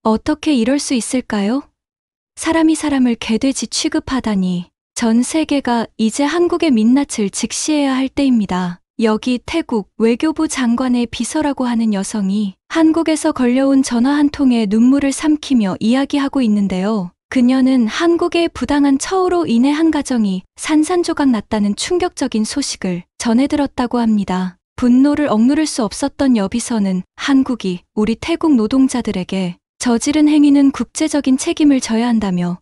어떻게 이럴 수 있을까요? 사람이 사람을 개돼지 취급하다니. 전 세계가 이제 한국의 민낯을 직시해야 할 때입니다. 여기 태국 외교부 장관의 비서라고 하는 여성이 한국에서 걸려온 전화 한 통에 눈물을 삼키며 이야기하고 있는데요. 그녀는 한국의 부당한 처우로 인해 한 가정이 산산조각 났다는 충격적인 소식을 전해 들었다고 합니다. 분노를 억누를 수 없었던 여비서는 한국이 우리 태국 노동자들에게 저지른 행위는 국제적인 책임을 져야 한다며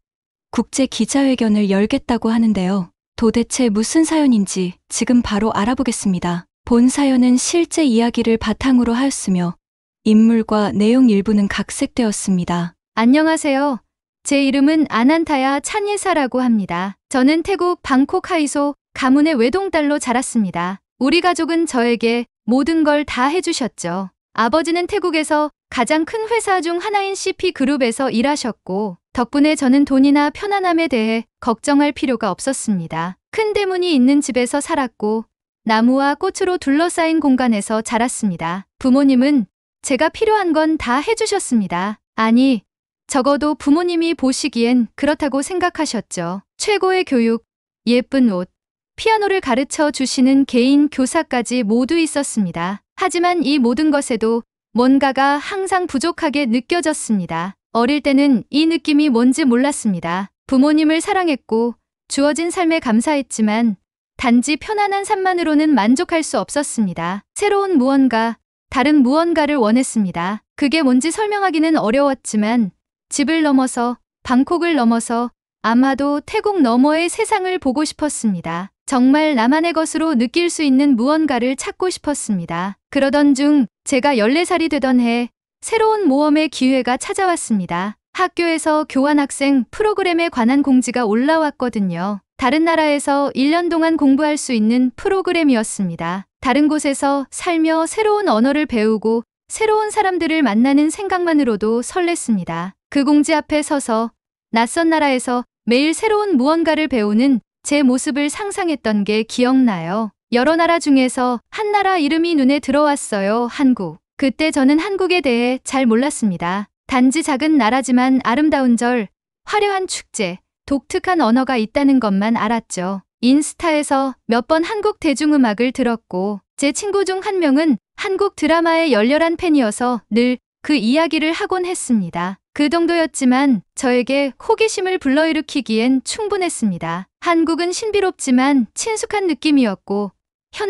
국제 기자회견을 열겠다고 하는데요. 도대체 무슨 사연인지 지금 바로 알아보겠습니다. 본 사연은 실제 이야기를 바탕으로 하였으며 인물과 내용 일부는 각색되었습니다. 안녕하세요. 제 이름은 아난타야 찬예사라고 합니다. 저는 태국 방콕 하이소 가문의 외동딸로 자랐습니다. 우리 가족은 저에게 모든 걸 다 해주셨죠. 아버지는 태국에서 가장 큰 회사 중 하나인 CP그룹에서 일하셨고 덕분에 저는 돈이나 편안함에 대해 걱정할 필요가 없었습니다. 큰 대문이 있는 집에서 살았고 나무와 꽃으로 둘러싸인 공간에서 자랐습니다. 부모님은 제가 필요한 건 다 해주셨습니다. 아니, 적어도 부모님이 보시기엔 그렇다고 생각하셨죠. 최고의 교육, 예쁜 옷, 피아노를 가르쳐 주시는 개인 교사까지 모두 있었습니다. 하지만 이 모든 것에도 뭔가가 항상 부족하게 느껴졌습니다. 어릴 때는 이 느낌이 뭔지 몰랐습니다. 부모님을 사랑했고 주어진 삶에 감사했지만 단지 편안한 삶만으로는 만족할 수 없었습니다. 새로운 무언가, 다른 무언가를 원했습니다. 그게 뭔지 설명하기는 어려웠지만 집을 넘어서 방콕을 넘어서 아마도 태국 너머의 세상을 보고 싶었습니다. 정말 나만의 것으로 느낄 수 있는 무언가를 찾고 싶었습니다. 그러던 중 제가 14살이 되던 해 새로운 모험의 기회가 찾아왔습니다. 학교에서 교환학생 프로그램에 관한 공지가 올라왔거든요. 다른 나라에서 1년 동안 공부할 수 있는 프로그램이었습니다. 다른 곳에서 살며 새로운 언어를 배우고 새로운 사람들을 만나는 생각만으로도 설렜습니다. 그 공지 앞에 서서 낯선 나라에서 매일 새로운 무언가를 배우는 제 모습을 상상했던 게 기억나요. 여러 나라 중에서 한 나라 이름이 눈에 들어왔어요. 한국. 그때 저는 한국에 대해 잘 몰랐습니다. 단지 작은 나라지만 아름다운 절, 화려한 축제, 독특한 언어가 있다는 것만 알았죠. 인스타에서 몇 번 한국 대중음악을 들었고 제 친구 중 한 명은 한국 드라마의 열렬한 팬이어서 늘 그 이야기를 하곤 했습니다. 그 정도였지만 저에게 호기심을 불러일으키기엔 충분했습니다. 한국은 신비롭지만 친숙한 느낌이었고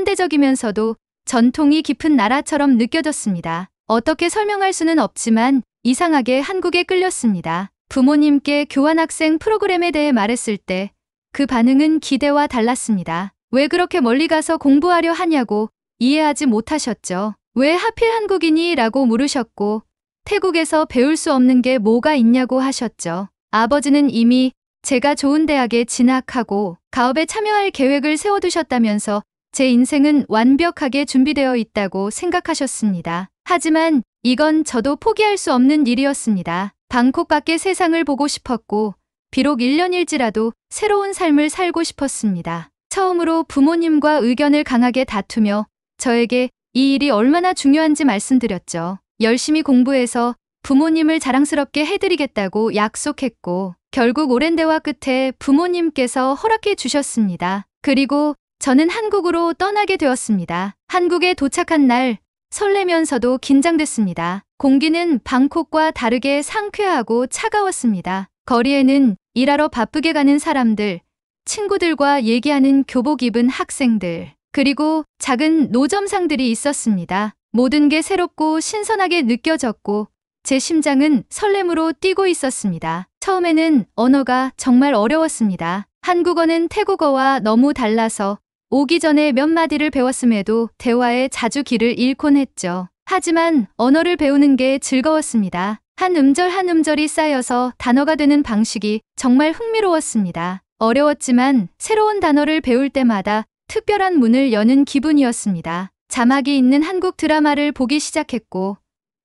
현대적이면서도 전통이 깊은 나라처럼 느껴졌습니다. 어떻게 설명할 수는 없지만 이상하게 한국에 끌렸습니다. 부모님께 교환학생 프로그램에 대해 말했을 때 그 반응은 기대와 달랐습니다. 왜 그렇게 멀리 가서 공부하려 하냐고 이해하지 못하셨죠. 왜 하필 한국인이? 라고 물으셨고 태국에서 배울 수 없는 게 뭐가 있냐고 하셨죠. 아버지는 이미 제가 좋은 대학에 진학하고 가업에 참여할 계획을 세워두셨다면서 제 인생은 완벽하게 준비되어 있다고 생각하셨습니다. 하지만 이건 저도 포기할 수 없는 일이었습니다. 방콕 밖의 세상을 보고 싶었고 비록 1년일지라도 새로운 삶을 살고 싶었습니다. 처음으로 부모님과 의견을 강하게 다투며 저에게 이 일이 얼마나 중요한지 말씀드렸죠. 열심히 공부해서 부모님을 자랑스럽게 해드리겠다고 약속했고 결국 오랜 대화 끝에 부모님께서 허락해 주셨습니다. 그리고 저는 한국으로 떠나게 되었습니다. 한국에 도착한 날 설레면서도 긴장됐습니다. 공기는 방콕과 다르게 상쾌하고 차가웠습니다. 거리에는 일하러 바쁘게 가는 사람들, 친구들과 얘기하는 교복 입은 학생들, 그리고 작은 노점상들이 있었습니다. 모든 게 새롭고 신선하게 느껴졌고 제 심장은 설렘으로 뛰고 있었습니다. 처음에는 언어가 정말 어려웠습니다. 한국어는 태국어와 너무 달라서 오기 전에 몇 마디를 배웠음에도 대화에 자주 길을 잃곤 했죠. 하지만 언어를 배우는 게 즐거웠습니다. 한 음절 한 음절이 쌓여서 단어가 되는 방식이 정말 흥미로웠습니다. 어려웠지만 새로운 단어를 배울 때마다 특별한 문을 여는 기분이었습니다. 자막이 있는 한국 드라마를 보기 시작했고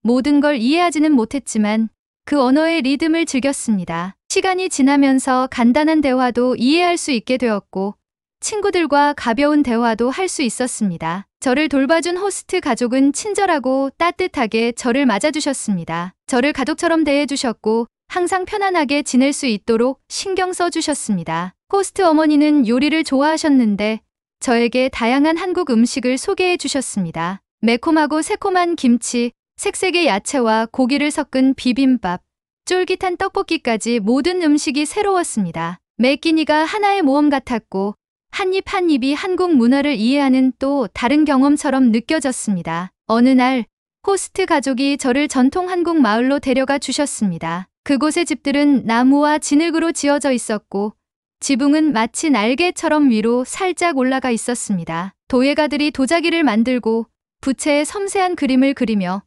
모든 걸 이해하지는 못했지만 그 언어의 리듬을 즐겼습니다. 시간이 지나면서 간단한 대화도 이해할 수 있게 되었고 친구들과 가벼운 대화도 할 수 있었습니다. 저를 돌봐준 호스트 가족은 친절하고 따뜻하게 저를 맞아주셨습니다. 저를 가족처럼 대해주셨고 항상 편안하게 지낼 수 있도록 신경 써주셨습니다. 호스트 어머니는 요리를 좋아하셨는데 저에게 다양한 한국 음식을 소개해 주셨습니다. 매콤하고 새콤한 김치, 색색의 야채와 고기를 섞은 비빔밥, 쫄깃한 떡볶이까지 모든 음식이 새로웠습니다. 매 끼니가 하나의 모험 같았고 한 입 한 입이 한국 문화를 이해하는 또 다른 경험처럼 느껴졌습니다. 어느 날 호스트 가족이 저를 전통 한국 마을로 데려가 주셨습니다. 그곳의 집들은 나무와 진흙으로 지어져 있었고 지붕은 마치 날개처럼 위로 살짝 올라가 있었습니다. 도예가들이 도자기를 만들고 부채에 섬세한 그림을 그리며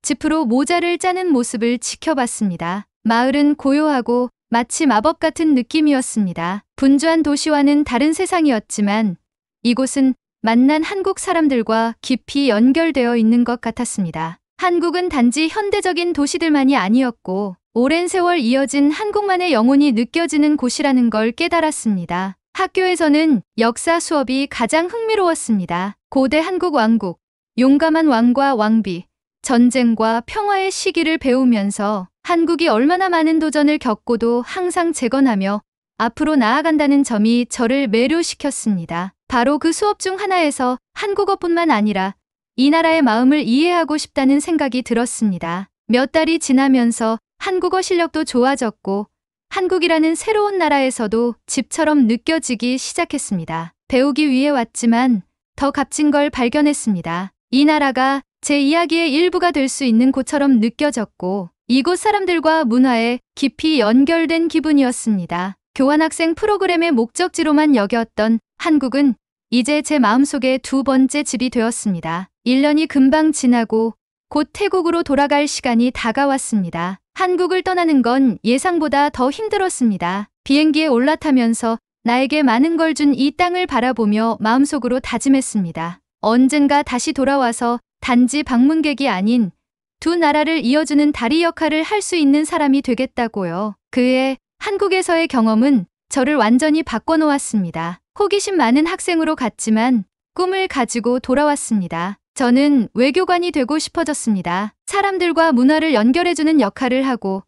짚으로 모자를 짜는 모습을 지켜봤습니다. 마을은 고요하고 마치 마법 같은 느낌이었습니다. 분주한 도시와는 다른 세상이었지만 이곳은 만난 한국 사람들과 깊이 연결되어 있는 것 같았습니다. 한국은 단지 현대적인 도시들만이 아니었고 오랜 세월 이어진 한국만의 영혼이 느껴지는 곳이라는 걸 깨달았습니다. 학교에서는 역사 수업이 가장 흥미로웠습니다. 고대 한국 왕국, 용감한 왕과 왕비, 전쟁과 평화의 시기를 배우면서 한국이 얼마나 많은 도전을 겪고도 항상 재건하며 앞으로 나아간다는 점이 저를 매료시켰습니다. 바로 그 수업 중 하나에서 한국어뿐만 아니라 이 나라의 마음을 이해하고 싶다는 생각이 들었습니다. 몇 달이 지나면서 한국어 실력도 좋아졌고 한국이라는 새로운 나라에서도 집처럼 느껴지기 시작했습니다. 배우기 위해 왔지만 더 값진 걸 발견했습니다. 이 나라가 제 이야기의 일부가 될 수 있는 곳처럼 느껴졌고 이곳 사람들과 문화에 깊이 연결된 기분이었습니다. 교환학생 프로그램의 목적지로만 여겼던 한국은 이제 제 마음속의 두 번째 집이 되었습니다. 1년이 금방 지나고 곧 태국으로 돌아갈 시간이 다가왔습니다. 한국을 떠나는 건 예상보다 더 힘들었습니다. 비행기에 올라타면서 나에게 많은 걸 준 이 땅을 바라보며 마음속으로 다짐했습니다. 언젠가 다시 돌아와서 단지 방문객이 아닌 두 나라를 이어주는 다리 역할을 할 수 있는 사람이 되겠다고요. 그의 한국에서의 경험은 저를 완전히 바꿔놓았습니다. 호기심 많은 학생으로 갔지만 꿈을 가지고 돌아왔습니다. 저는 외교관이 되고 싶어졌습니다. 사람들과 문화를 연결해주는 역할을 하고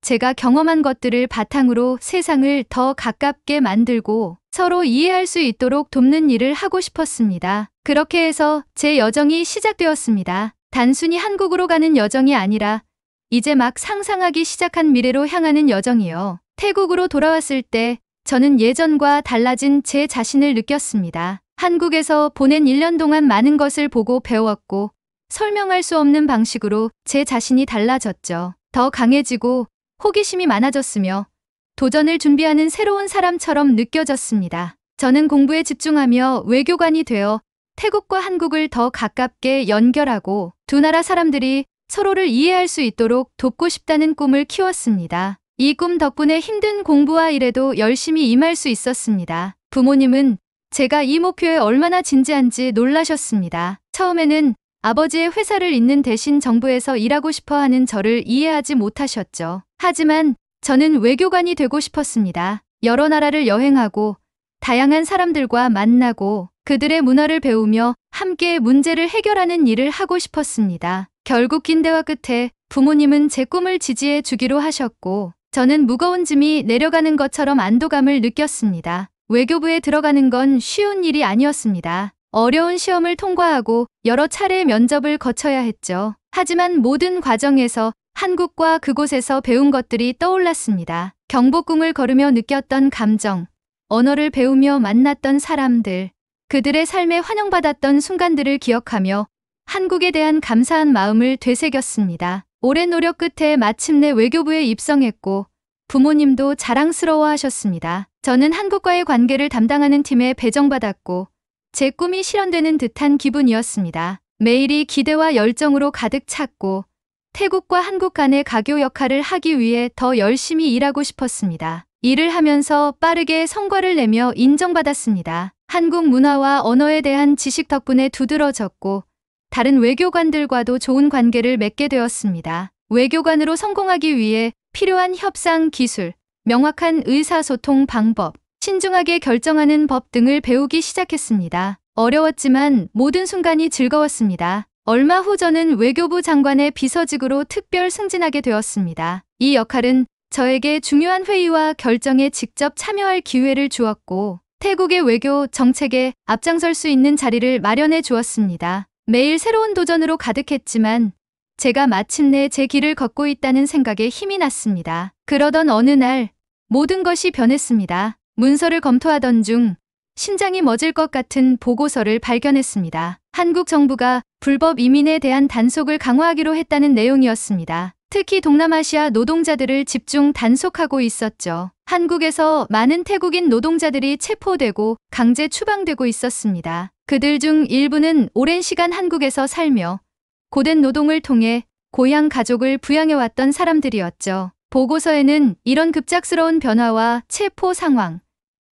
제가 경험한 것들을 바탕으로 세상을 더 가깝게 만들고 서로 이해할 수 있도록 돕는 일을 하고 싶었습니다. 그렇게 해서 제 여정이 시작되었습니다. 단순히 한국으로 가는 여정이 아니라 이제 막 상상하기 시작한 미래로 향하는 여정이요. 태국으로 돌아왔을 때 저는 예전과 달라진 제 자신을 느꼈습니다. 한국에서 보낸 1년 동안 많은 것을 보고 배웠고 설명할 수 없는 방식으로 제 자신이 달라졌죠. 더 강해지고 호기심이 많아졌으며 도전을 준비하는 새로운 사람처럼 느껴졌습니다. 저는 공부에 집중하며 외교관이 되어 태국과 한국을 더 가깝게 연결하고 두 나라 사람들이 서로를 이해할 수 있도록 돕고 싶다는 꿈을 키웠습니다. 이 꿈 덕분에 힘든 공부와 일에도 열심히 임할 수 있었습니다. 부모님은 제가 이 목표에 얼마나 진지한지 놀라셨습니다. 처음에는 아버지의 회사를 잇는 대신 정부에서 일하고 싶어 하는 저를 이해하지 못하셨죠. 하지만 저는 외교관이 되고 싶었습니다. 여러 나라를 여행하고 다양한 사람들과 만나고 그들의 문화를 배우며 함께 문제를 해결하는 일을 하고 싶었습니다. 결국 긴 대화 끝에 부모님은 제 꿈을 지지해 주기로 하셨고 저는 무거운 짐이 내려가는 것처럼 안도감을 느꼈습니다. 외교부에 들어가는 건 쉬운 일이 아니었습니다. 어려운 시험을 통과하고 여러 차례 면접을 거쳐야 했죠. 하지만 모든 과정에서 한국과 그곳에서 배운 것들이 떠올랐습니다. 경복궁을 걸으며 느꼈던 감정, 언어를 배우며 만났던 사람들, 그들의 삶에 환영받았던 순간들을 기억하며 한국에 대한 감사한 마음을 되새겼습니다. 오랜 노력 끝에 마침내 외교부에 입성했고 부모님도 자랑스러워하셨습니다. 저는 한국과의 관계를 담당하는 팀에 배정받았고 제 꿈이 실현되는 듯한 기분이었습니다. 매일이 기대와 열정으로 가득 찼고 태국과 한국 간의 가교 역할을 하기 위해 더 열심히 일하고 싶었습니다. 일을 하면서 빠르게 성과를 내며 인정받았습니다. 한국 문화와 언어에 대한 지식 덕분에 두드러졌고 다른 외교관들과도 좋은 관계를 맺게 되었습니다. 외교관으로 성공하기 위해 필요한 협상 기술, 명확한 의사소통 방법, 신중하게 결정하는 법 등을 배우기 시작했습니다. 어려웠지만 모든 순간이 즐거웠습니다. 얼마 후 저는 외교부 장관의 비서직으로 특별 승진하게 되었습니다. 이 역할은 저에게 중요한 회의와 결정에 직접 참여할 기회를 주었고 태국의 외교 정책에 앞장설 수 있는 자리를 마련해 주었습니다. 매일 새로운 도전으로 가득했지만 제가 마침내 제 길을 걷고 있다는 생각에 힘이 났습니다. 그러던 어느 날 모든 것이 변했습니다. 문서를 검토하던 중 심장이 멎을 것 같은 보고서를 발견했습니다. 한국 정부가 불법 이민에 대한 단속을 강화하기로 했다는 내용이었습니다. 특히 동남아시아 노동자들을 집중 단속하고 있었죠. 한국에서 많은 태국인 노동자들이 체포되고 강제 추방되고 있었습니다. 그들 중 일부는 오랜 시간 한국에서 살며 고된 노동을 통해 고향 가족을 부양해왔던 사람들이었죠. 보고서에는 이런 급작스러운 변화와 체포 상황,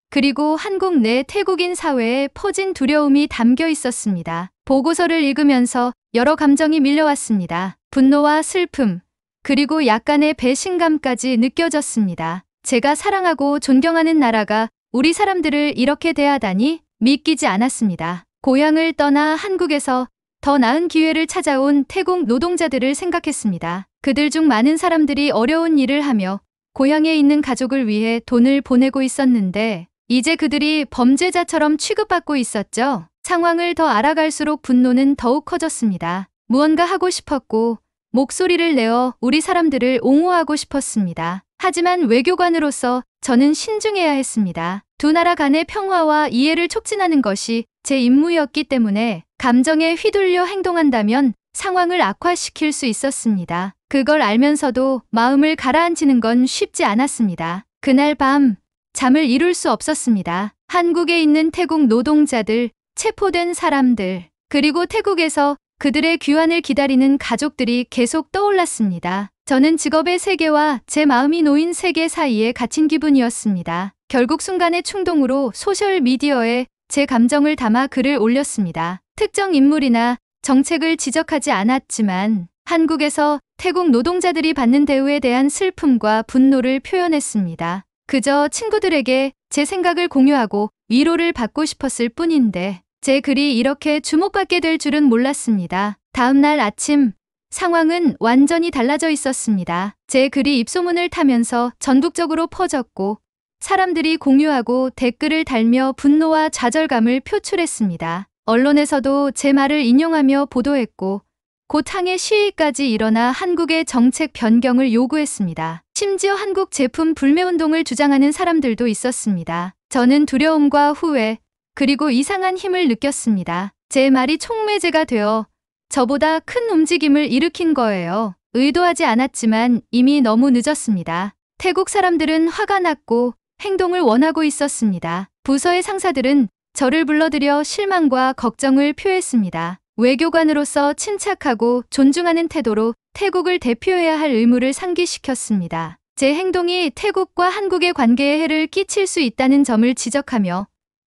그리고 한국 내 태국인 사회에 퍼진 두려움이 담겨 있었습니다. 보고서를 읽으면서 여러 감정이 밀려왔습니다. 분노와 슬픔, 그리고 약간의 배신감까지 느껴졌습니다. 제가 사랑하고 존경하는 나라가 우리 사람들을 이렇게 대하다니 믿기지 않았습니다. 고향을 떠나 한국에서 더 나은 기회를 찾아온 태국 노동자들을 생각했습니다. 그들 중 많은 사람들이 어려운 일을 하며 고향에 있는 가족을 위해 돈을 보내고 있었는데 이제 그들이 범죄자처럼 취급받고 있었죠. 상황을 더 알아갈수록 분노는 더욱 커졌습니다. 무언가 하고 싶었고 목소리를 내어 우리 사람들을 옹호하고 싶었습니다. 하지만 외교관으로서 저는 신중해야 했습니다. 두 나라 간의 평화와 이해를 촉진하는 것이 제 임무였기 때문에 감정에 휘둘려 행동한다면 상황을 악화시킬 수 있었습니다. 그걸 알면서도 마음을 가라앉히는 건 쉽지 않았습니다. 그날 밤 잠을 이룰 수 없었습니다. 한국에 있는 태국 노동자들, 체포된 사람들, 그리고 태국에서 그들의 귀환을 기다리는 가족들이 계속 떠올랐습니다. 저는 직업의 세계와 제 마음이 놓인 세계 사이에 갇힌 기분이었습니다. 결국 순간의 충동으로 소셜미디어에 제 감정을 담아 글을 올렸습니다. 특정 인물이나 정책을 지적하지 않았지만 한국에서 태국 노동자들이 받는 대우에 대한 슬픔과 분노를 표현했습니다. 그저 친구들에게 제 생각을 공유하고 위로를 받고 싶었을 뿐인데 제 글이 이렇게 주목받게 될 줄은 몰랐습니다. 다음 날 아침 상황은 완전히 달라져 있었습니다. 제 글이 입소문을 타면서 전국적으로 퍼졌고 사람들이 공유하고 댓글을 달며 분노와 좌절감을 표출했습니다. 언론에서도 제 말을 인용하며 보도했고 곧 항해 시위까지 일어나 한국의 정책 변경을 요구했습니다. 심지어 한국 제품 불매운동을 주장하는 사람들도 있었습니다. 저는 두려움과 후회, 그리고 이상한 힘을 느꼈습니다. 제 말이 촉매제가 되어 저보다 큰 움직임을 일으킨 거예요. 의도하지 않았지만 이미 너무 늦었습니다. 태국 사람들은 화가 났고 행동을 원하고 있었습니다. 부서의 상사들은 저를 불러들여 실망과 걱정을 표했습니다. 외교관으로서 침착하고 존중하는 태도로 태국을 대표해야 할 의무를 상기시켰습니다. 제 행동이 태국과 한국의 관계에 해를 끼칠 수 있다는 점을 지적하며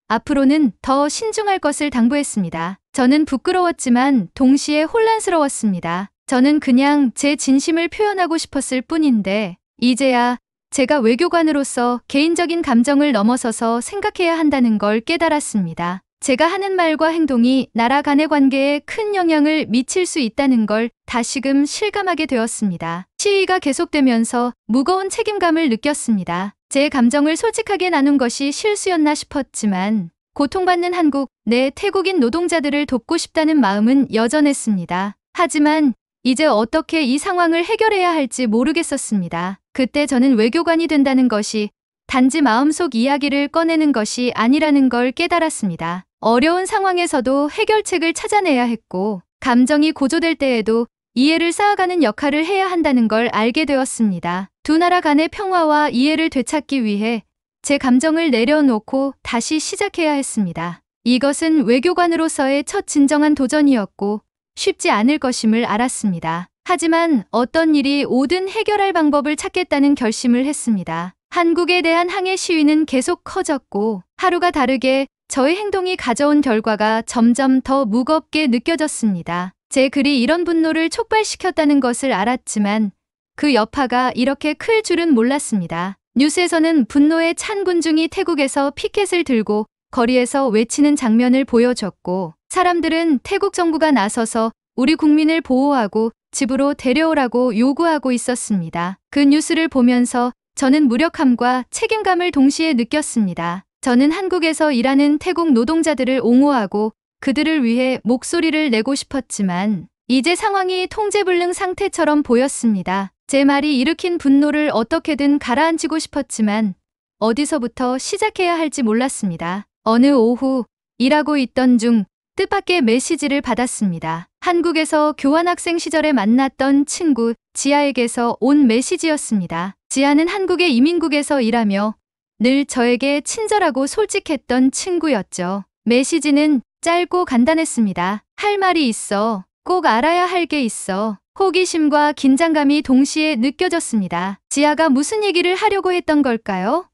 앞으로는 더 신중할 것을 당부했습니다. 저는 부끄러웠지만 동시에 혼란스러웠습니다. 저는 그냥 제 진심을 표현하고 싶었을 뿐인데 이제야 제가 외교관으로서 개인적인 감정을 넘어서서 생각해야 한다는 걸 깨달았습니다. 제가 하는 말과 행동이 나라 간의 관계에 큰 영향을 미칠 수 있다는 걸 다시금 실감하게 되었습니다. 시위가 계속되면서 무거운 책임감을 느꼈습니다. 제 감정을 솔직하게 나눈 것이 실수였나 싶었지만 고통받는 한국 내 태국인 노동자들을 돕고 싶다는 마음은 여전했습니다. 하지만 이제 어떻게 이 상황을 해결해야 할지 모르겠었습니다. 그때 저는 외교관이 된다는 것이 단지 마음속 이야기를 꺼내는 것이 아니라는 걸 깨달았습니다. 어려운 상황에서도 해결책을 찾아내야 했고 감정이 고조될 때에도 이해를 쌓아가는 역할을 해야 한다는 걸 알게 되었습니다. 두 나라 간의 평화와 이해를 되찾기 위해 제 감정을 내려놓고 다시 시작해야 했습니다. 이것은 외교관으로서의 첫 진정한 도전이었고 쉽지 않을 것임을 알았습니다. 하지만 어떤 일이 오든 해결할 방법을 찾겠다는 결심을 했습니다. 한국에 대한 항해 시위는 계속 커졌고 하루가 다르게 저의 행동이 가져온 결과가 점점 더 무겁게 느껴졌습니다. 제 글이 이런 분노를 촉발시켰다는 것을 알았지만 그 여파가 이렇게 클 줄은 몰랐습니다. 뉴스에서는 분노에 찬 군중이 태국에서 피켓을 들고 거리에서 외치는 장면을 보여줬고, 사람들은 태국 정부가 나서서 우리 국민을 보호하고 집으로 데려오라고 요구하고 있었습니다. 그 뉴스를 보면서 저는 무력함과 책임감을 동시에 느꼈습니다. 저는 한국에서 일하는 태국 노동자들을 옹호하고 그들을 위해 목소리를 내고 싶었지만 이제 상황이 통제불능 상태처럼 보였습니다. 제 말이 일으킨 분노를 어떻게든 가라앉히고 싶었지만 어디서부터 시작해야 할지 몰랐습니다. 어느 오후 일하고 있던 중 뜻밖의 메시지를 받았습니다. 한국에서 교환학생 시절에 만났던 친구 지아에게서 온 메시지였습니다. 지아는 한국의 이민국에서 일하며 늘 저에게 친절하고 솔직했던 친구였죠. 메시지는 짧고 간단했습니다. 할 말이 있어. 꼭 알아야 할 게 있어. 호기심과 긴장감이 동시에 느껴졌습니다. 지아가 무슨 얘기를 하려고 했던 걸까요?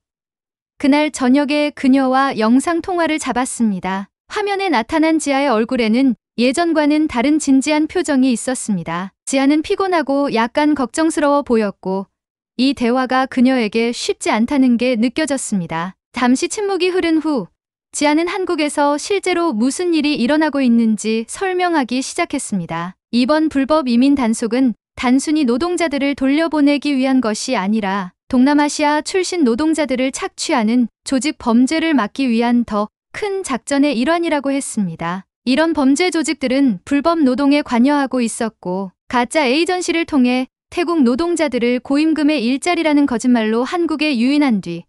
그날 저녁에 그녀와 영상 통화를 잡았습니다. 화면에 나타난 지아의 얼굴에는 예전과는 다른 진지한 표정이 있었습니다. 지아는 피곤하고 약간 걱정스러워 보였고 이 대화가 그녀에게 쉽지 않다는 게 느껴졌습니다. 잠시 침묵이 흐른 후 지아는 한국에서 실제로 무슨 일이 일어나고 있는지 설명하기 시작했습니다. 이번 불법 이민 단속은 단순히 노동자들을 돌려보내기 위한 것이 아니라 동남아시아 출신 노동자들을 착취하는 조직 범죄를 막기 위한 더 큰 작전의 일환이라고 했습니다. 이런 범죄 조직들은 불법 노동에 관여하고 있었고 가짜 에이전시를 통해 태국 노동자들을 고임금의 일자리라는 거짓말로 한국에 유인한 뒤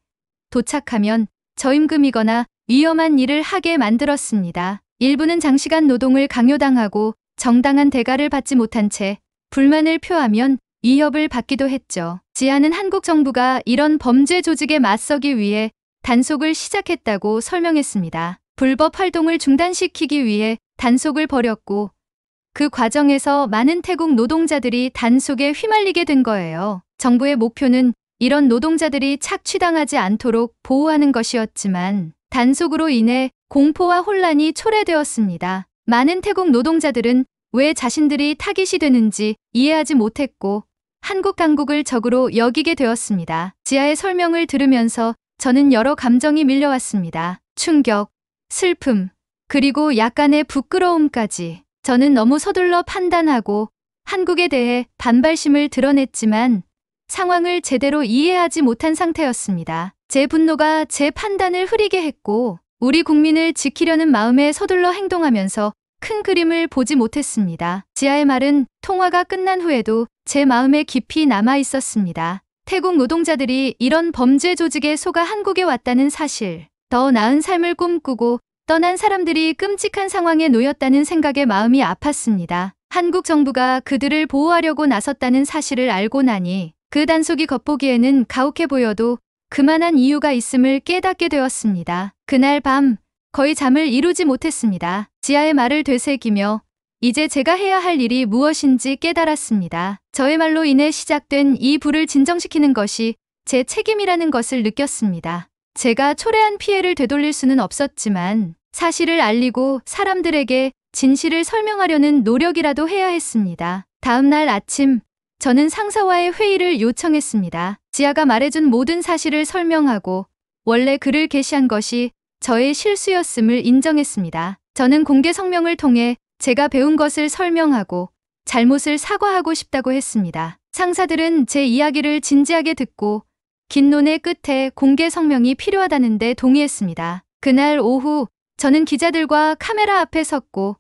도착하면 저임금이거나 위험한 일을 하게 만들었습니다. 일부는 장시간 노동을 강요당하고 정당한 대가를 받지 못한 채 불만을 표하면 위협을 받기도 했죠. 지아는 한국 정부가 이런 범죄 조직에 맞서기 위해 단속을 시작했다고 설명했습니다. 불법 활동을 중단시키기 위해 단속을 벌였고 그 과정에서 많은 태국 노동자들이 단속에 휘말리게 된 거예요. 정부의 목표는 이런 노동자들이 착취당하지 않도록 보호하는 것이었지만 단속으로 인해 공포와 혼란이 초래되었습니다. 많은 태국 노동자들은 왜 자신들이 타깃이 되는지 이해하지 못했고 한국 당국을 적으로 여기게 되었습니다. 지아의 설명을 들으면서 저는 여러 감정이 밀려왔습니다. 충격, 슬픔, 그리고 약간의 부끄러움까지. 저는 너무 서둘러 판단하고 한국에 대해 반발심을 드러냈지만 상황을 제대로 이해하지 못한 상태였습니다. 제 분노가 제 판단을 흐리게 했고 우리 국민을 지키려는 마음에 서둘러 행동하면서 큰 그림을 보지 못했습니다. 지아의 말은 통화가 끝난 후에도 제 마음에 깊이 남아 있었습니다. 태국 노동자들이 이런 범죄 조직에 속아 한국에 왔다는 사실, 더 나은 삶을 꿈꾸고 떠난 사람들이 끔찍한 상황에 놓였다는 생각에 마음이 아팠습니다. 한국 정부가 그들을 보호하려고 나섰다는 사실을 알고 나니 그 단속이 겉보기에는 가혹해 보여도 그만한 이유가 있음을 깨닫게 되었습니다. 그날 밤 거의 잠을 이루지 못했습니다. 지아의 말을 되새기며 이제 제가 해야 할 일이 무엇인지 깨달았습니다. 저의 말로 인해 시작된 이 불을 진정시키는 것이 제 책임이라는 것을 느꼈습니다. 제가 초래한 피해를 되돌릴 수는 없었지만 사실을 알리고 사람들에게 진실을 설명하려는 노력이라도 해야 했습니다. 다음 날 아침 저는 상사와의 회의를 요청했습니다. 지아가 말해준 모든 사실을 설명하고 원래 글을 게시한 것이 저의 실수였음을 인정했습니다. 저는 공개 성명을 통해 제가 배운 것을 설명하고 잘못을 사과하고 싶다고 했습니다. 상사들은 제 이야기를 진지하게 듣고 긴 논의 끝에 공개 성명이 필요하다는데 동의했습니다. 그날 오후 저는 기자들과 카메라 앞에 섰고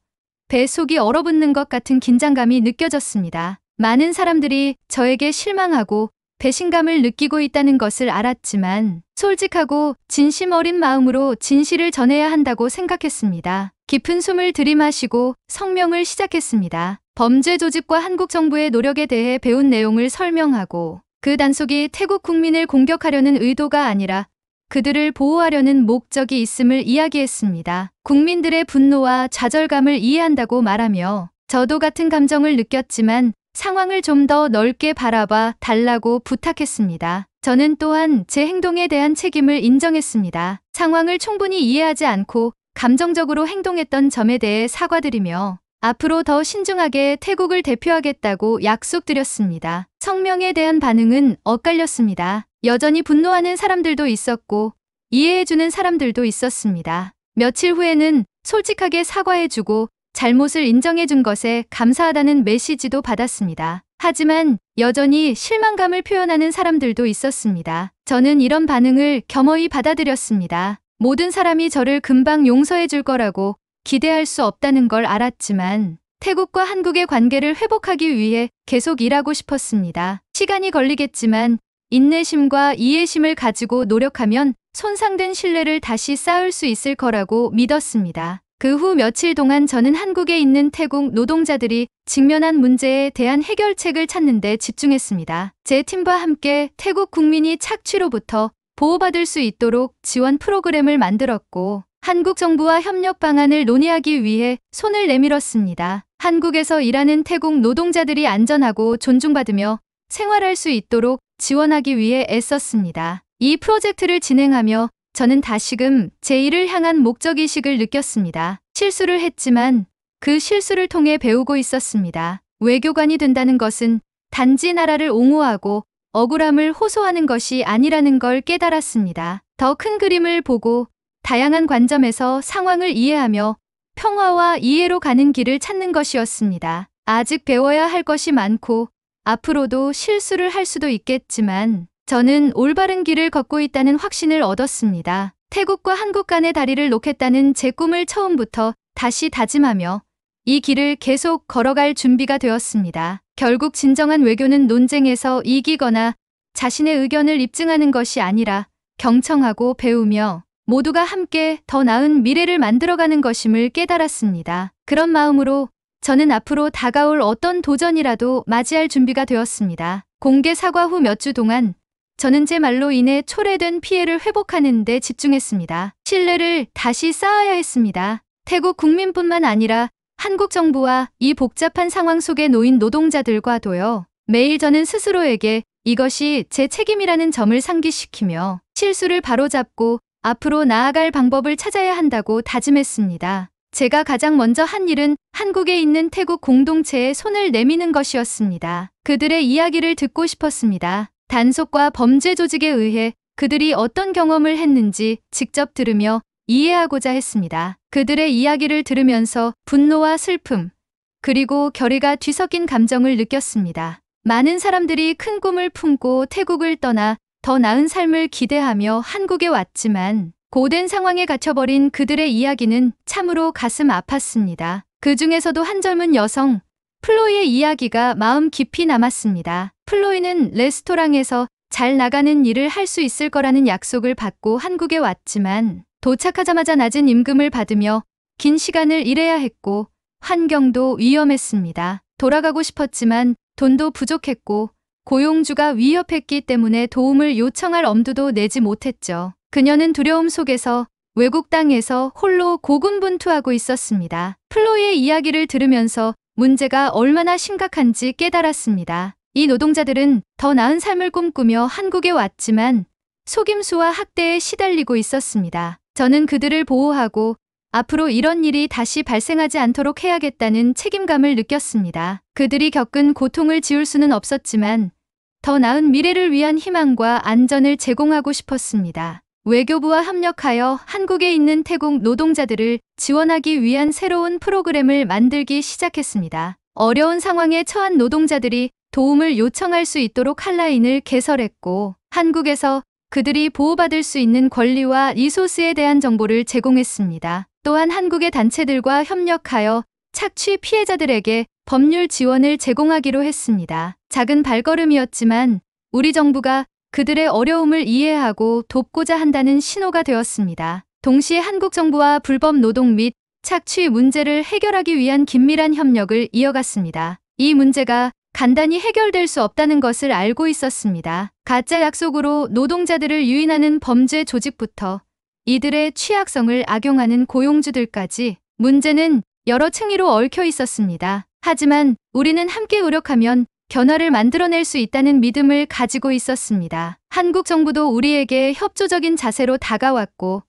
배 속이 얼어붙는 것 같은 긴장감이 느껴졌습니다. 많은 사람들이 저에게 실망하고 배신감을 느끼고 있다는 것을 알았지만 솔직하고 진심 어린 마음으로 진실을 전해야 한다고 생각했습니다. 깊은 숨을 들이마시고 성명을 시작했습니다. 범죄 조직과 한국 정부의 노력에 대해 배운 내용을 설명하고 그 단속이 태국 국민을 공격하려는 의도가 아니라 그들을 보호하려는 목적이 있음을 이야기했습니다. 국민들의 분노와 좌절감을 이해한다고 말하며 저도 같은 감정을 느꼈지만 상황을 좀 더 넓게 바라봐 달라고 부탁했습니다. 저는 또한 제 행동에 대한 책임을 인정했습니다. 상황을 충분히 이해하지 않고 감정적으로 행동했던 점에 대해 사과드리며 앞으로 더 신중하게 태국을 대표하겠다고 약속드렸습니다. 성명에 대한 반응은 엇갈렸습니다. 여전히 분노하는 사람들도 있었고 이해해주는 사람들도 있었습니다. 며칠 후에는 솔직하게 사과해주고 잘못을 인정해준 것에 감사하다는 메시지도 받았습니다. 하지만 여전히 실망감을 표현하는 사람들도 있었습니다. 저는 이런 반응을 겸허히 받아들였습니다. 모든 사람이 저를 금방 용서해 줄 거라고 기대할 수 없다는 걸 알았지만 태국과 한국의 관계를 회복하기 위해 계속 일하고 싶었습니다. 시간이 걸리겠지만 인내심과 이해심을 가지고 노력하면 손상된 신뢰를 다시 쌓을 수 있을 거라고 믿었습니다. 그 후 며칠 동안 저는 한국에 있는 태국 노동자들이 직면한 문제에 대한 해결책을 찾는 데 집중했습니다. 제 팀과 함께 태국 국민이 착취로부터 보호받을 수 있도록 지원 프로그램을 만들었고 한국 정부와 협력 방안을 논의하기 위해 손을 내밀었습니다. 한국에서 일하는 태국 노동자들이 안전하고 존중받으며 생활할 수 있도록 지원하기 위해 애썼습니다. 이 프로젝트를 진행하며 저는 다시금 제 일을 향한 목적의식을 느꼈습니다. 실수를 했지만 그 실수를 통해 배우고 있었습니다. 외교관이 된다는 것은 단지 나라를 옹호하고 억울함을 호소하는 것이 아니라는 걸 깨달았습니다. 더 큰 그림을 보고 다양한 관점에서 상황을 이해하며 평화와 이해로 가는 길을 찾는 것이었습니다. 아직 배워야 할 것이 많고 앞으로도 실수를 할 수도 있겠지만 저는 올바른 길을 걷고 있다는 확신을 얻었습니다. 태국과 한국 간의 다리를 놓겠다는 제 꿈을 처음부터 다시 다짐하며 이 길을 계속 걸어갈 준비가 되었습니다. 결국 진정한 외교는 논쟁에서 이기거나 자신의 의견을 입증하는 것이 아니라 경청하고 배우며 모두가 함께 더 나은 미래를 만들어가는 것임을 깨달았습니다. 그런 마음으로 저는 앞으로 다가올 어떤 도전이라도 맞이할 준비가 되었습니다. 공개 사과 후 몇 주 동안 저는 제 말로 인해 초래된 피해를 회복하는 데 집중했습니다. 신뢰를 다시 쌓아야 했습니다. 태국 국민뿐만 아니라 한국 정부와 이 복잡한 상황 속에 놓인 노동자들과도요. 매일 저는 스스로에게 이것이 제 책임이라는 점을 상기시키며 실수를 바로잡고 앞으로 나아갈 방법을 찾아야 한다고 다짐했습니다. 제가 가장 먼저 한 일은 한국에 있는 태국 공동체에 손을 내미는 것이었습니다. 그들의 이야기를 듣고 싶었습니다. 단속과 범죄 조직에 의해 그들이 어떤 경험을 했는지 직접 들으며 이해하고자 했습니다. 그들의 이야기를 들으면서 분노와 슬픔, 그리고 결의가 뒤섞인 감정을 느꼈습니다. 많은 사람들이 큰 꿈을 품고 태국을 떠나 더 나은 삶을 기대하며 한국에 왔지만 고된 상황에 갇혀버린 그들의 이야기는 참으로 가슴 아팠습니다. 그 중에서도 한 젊은 여성, 플로이의 이야기가 마음 깊이 남았습니다. 플로이는 레스토랑에서 잘 나가는 일을 할 수 있을 거라는 약속을 받고 한국에 왔지만 도착하자마자 낮은 임금을 받으며 긴 시간을 일해야 했고 환경도 위험했습니다. 돌아가고 싶었지만 돈도 부족했고 고용주가 위협했기 때문에 도움을 요청할 엄두도 내지 못했죠. 그녀는 두려움 속에서 외국 땅에서 홀로 고군분투하고 있었습니다. 플로이의 이야기를 들으면서 문제가 얼마나 심각한지 깨달았습니다. 이 노동자들은 더 나은 삶을 꿈꾸며 한국에 왔지만 속임수와 학대에 시달리고 있었습니다. 저는 그들을 보호하고 앞으로 이런 일이 다시 발생하지 않도록 해야겠다는 책임감을 느꼈습니다. 그들이 겪은 고통을 지울 수는 없었지만 더 나은 미래를 위한 희망과 안전을 제공하고 싶었습니다. 외교부와 협력하여 한국에 있는 태국 노동자들을 지원하기 위한 새로운 프로그램을 만들기 시작했습니다. 어려운 상황에 처한 노동자들이 도움을 요청할 수 있도록 핫라인을 개설했고 한국에서 그들이 보호받을 수 있는 권리와 리소스에 대한 정보를 제공했습니다. 또한 한국의 단체들과 협력하여 착취 피해자들에게 법률 지원을 제공하기로 했습니다. 작은 발걸음이었지만 우리 정부가 그들의 어려움을 이해하고 돕고자 한다는 신호가 되었습니다. 동시에 한국 정부와 불법 노동 및 착취 문제를 해결하기 위한 긴밀한 협력을 이어갔습니다. 이 문제가 간단히 해결될 수 없다는 것을 알고 있었습니다. 가짜 약속으로 노동자들을 유인하는 범죄 조직부터 이들의 취약성을 악용하는 고용주들까지 문제는 여러 층위로 얽혀 있었습니다. 하지만 우리는 함께 노력하면 변화를 만들어낼 수 있다는 믿음을 가지고 있었습니다. 한국 정부도 우리에게 협조적인 자세로 다가왔고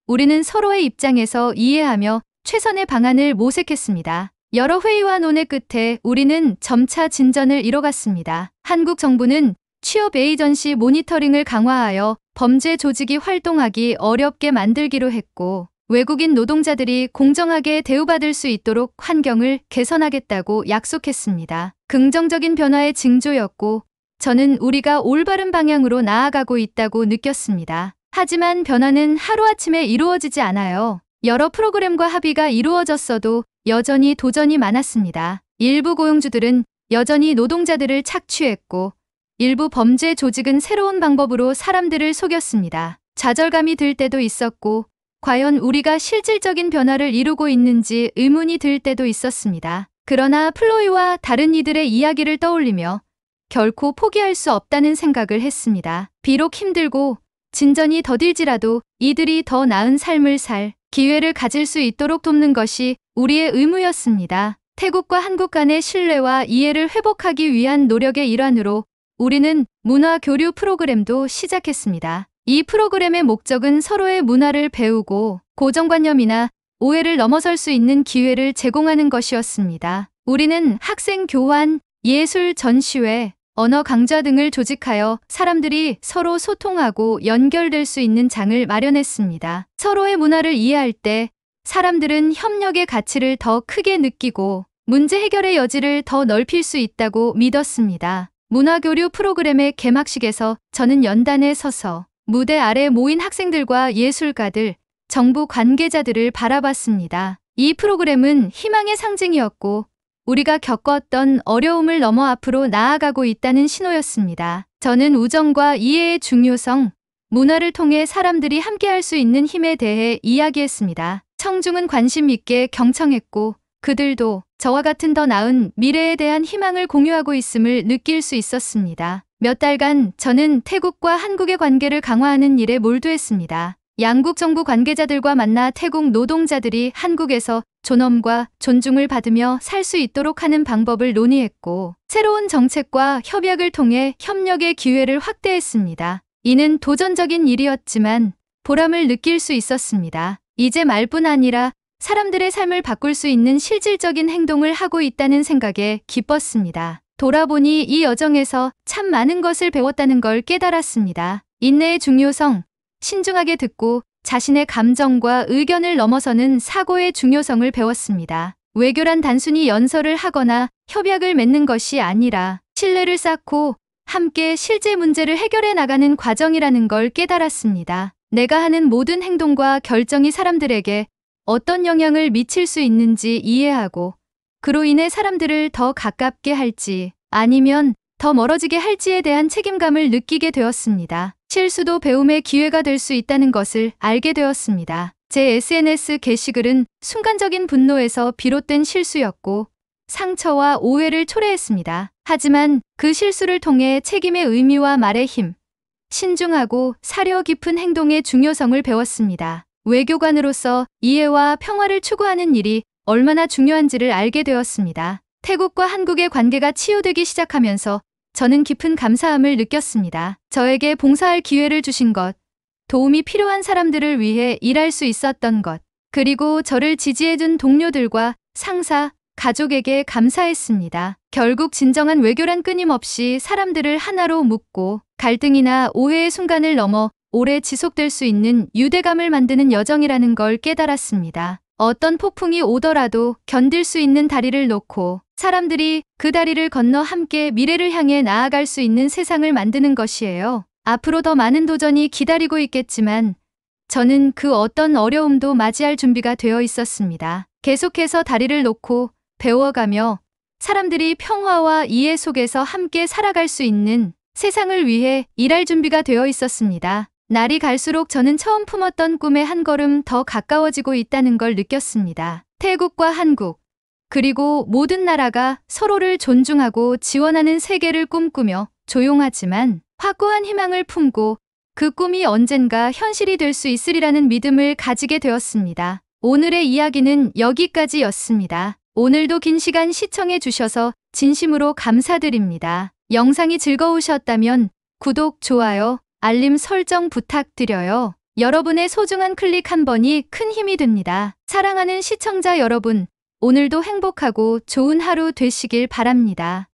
우리는 서로의 입장에서 이해하며 최선의 방안을 모색했습니다. 여러 회의와 논의 끝에 우리는 점차 진전을 이뤄갔습니다. 한국 정부는 취업 에이전시 모니터링을 강화하여 범죄 조직이 활동하기 어렵게 만들기로 했고, 외국인 노동자들이 공정하게 대우받을 수 있도록 환경을 개선하겠다고 약속했습니다. 긍정적인 변화의 징조였고, 저는 우리가 올바른 방향으로 나아가고 있다고 느꼈습니다. 하지만 변화는 하루아침에 이루어지지 않아요. 여러 프로그램과 합의가 이루어졌어도 여전히 도전이 많았습니다. 일부 고용주들은 여전히 노동자들을 착취했고, 일부 범죄 조직은 새로운 방법으로 사람들을 속였습니다. 좌절감이 들 때도 있었고, 과연 우리가 실질적인 변화를 이루고 있는지 의문이 들 때도 있었습니다. 그러나 플로이와 다른 이들의 이야기를 떠올리며 결코 포기할 수 없다는 생각을 했습니다. 비록 힘들고 진전이 더딜지라도 이들이 더 나은 삶을 살 기회를 가질 수 있도록 돕는 것이 우리의 의무였습니다. 태국과 한국 간의 신뢰와 이해를 회복하기 위한 노력의 일환으로 우리는 문화 교류 프로그램도 시작했습니다. 이 프로그램의 목적은 서로의 문화를 배우고 고정관념이나 오해를 넘어설 수 있는 기회를 제공하는 것이었습니다. 우리는 학생 교환, 예술 전시회, 언어 강좌 등을 조직하여 사람들이 서로 소통하고 연결될 수 있는 장을 마련했습니다. 서로의 문화를 이해할 때 사람들은 협력의 가치를 더 크게 느끼고 문제 해결의 여지를 더 넓힐 수 있다고 믿었습니다. 문화교류 프로그램의 개막식에서 저는 연단에 서서 무대 아래 모인 학생들과 예술가들, 정부 관계자들을 바라봤습니다. 이 프로그램은 희망의 상징이었고 우리가 겪었던 어려움을 넘어 앞으로 나아가고 있다는 신호였습니다. 저는 우정과 이해의 중요성, 문화를 통해 사람들이 함께할 수 있는 힘에 대해 이야기했습니다. 청중은 관심 있게 경청했고 그들도 저와 같은 더 나은 미래에 대한 희망을 공유하고 있음을 느낄 수 있었습니다. 몇 달간 저는 태국과 한국의 관계를 강화하는 일에 몰두했습니다. 양국 정부 관계자들과 만나 태국 노동자들이 한국에서 존엄과 존중을 받으며 살 수 있도록 하는 방법을 논의했고, 새로운 정책과 협약을 통해 협력의 기회를 확대했습니다. 이는 도전적인 일이었지만 보람을 느낄 수 있었습니다. 이제 말뿐 아니라 사람들의 삶을 바꿀 수 있는 실질적인 행동을 하고 있다는 생각에 기뻤습니다. 돌아보니 이 여정에서 참 많은 것을 배웠다는 걸 깨달았습니다. 인내의 중요성, 신중하게 듣고 자신의 감정과 의견을 넘어서는 사고의 중요성을 배웠습니다. 외교란 단순히 연설을 하거나 협약을 맺는 것이 아니라 신뢰를 쌓고 함께 실제 문제를 해결해 나가는 과정이라는 걸 깨달았습니다. 내가 하는 모든 행동과 결정이 사람들에게 어떤 영향을 미칠 수 있는지 이해하고 그로 인해 사람들을 더 가깝게 할지 아니면 더 멀어지게 할지에 대한 책임감을 느끼게 되었습니다. 실수도 배움의 기회가 될 수 있다는 것을 알게 되었습니다. 제 SNS 게시글은 순간적인 분노에서 비롯된 실수였고 상처와 오해를 초래했습니다. 하지만 그 실수를 통해 책임의 의미와 말의 힘, 신중하고 사려 깊은 행동의 중요성을 배웠습니다. 외교관으로서 이해와 평화를 추구하는 일이 얼마나 중요한지를 알게 되었습니다. 태국과 한국의 관계가 치유되기 시작하면서 저는 깊은 감사함을 느꼈습니다. 저에게 봉사할 기회를 주신 것, 도움이 필요한 사람들을 위해 일할 수 있었던 것, 그리고 저를 지지해준 동료들과 상사, 가족에게 감사했습니다. 결국 진정한 외교란 끊임없이 사람들을 하나로 묶고 갈등이나 오해의 순간을 넘어 오래 지속될 수 있는 유대감을 만드는 여정이라는 걸 깨달았습니다. 어떤 폭풍이 오더라도 견딜 수 있는 다리를 놓고 사람들이 그 다리를 건너 함께 미래를 향해 나아갈 수 있는 세상을 만드는 것이에요. 앞으로 더 많은 도전이 기다리고 있겠지만 저는 그 어떤 어려움도 맞이할 준비가 되어 있었습니다. 계속해서 다리를 놓고 배워가며 사람들이 평화와 이해 속에서 함께 살아갈 수 있는 세상을 위해 일할 준비가 되어 있었습니다. 날이 갈수록 저는 처음 품었던 꿈에 한 걸음 더 가까워지고 있다는 걸 느꼈습니다. 태국과 한국, 그리고 모든 나라가 서로를 존중하고 지원하는 세계를 꿈꾸며 조용하지만 확고한 희망을 품고 그 꿈이 언젠가 현실이 될 수 있으리라는 믿음을 가지게 되었습니다. 오늘의 이야기는 여기까지였습니다. 오늘도 긴 시간 시청해 주셔서 진심으로 감사드립니다. 영상이 즐거우셨다면 구독, 좋아요, 알림 설정 부탁드려요. 여러분의 소중한 클릭 한 번이 큰 힘이 됩니다. 사랑하는 시청자 여러분, 오늘도 행복하고 좋은 하루 되시길 바랍니다.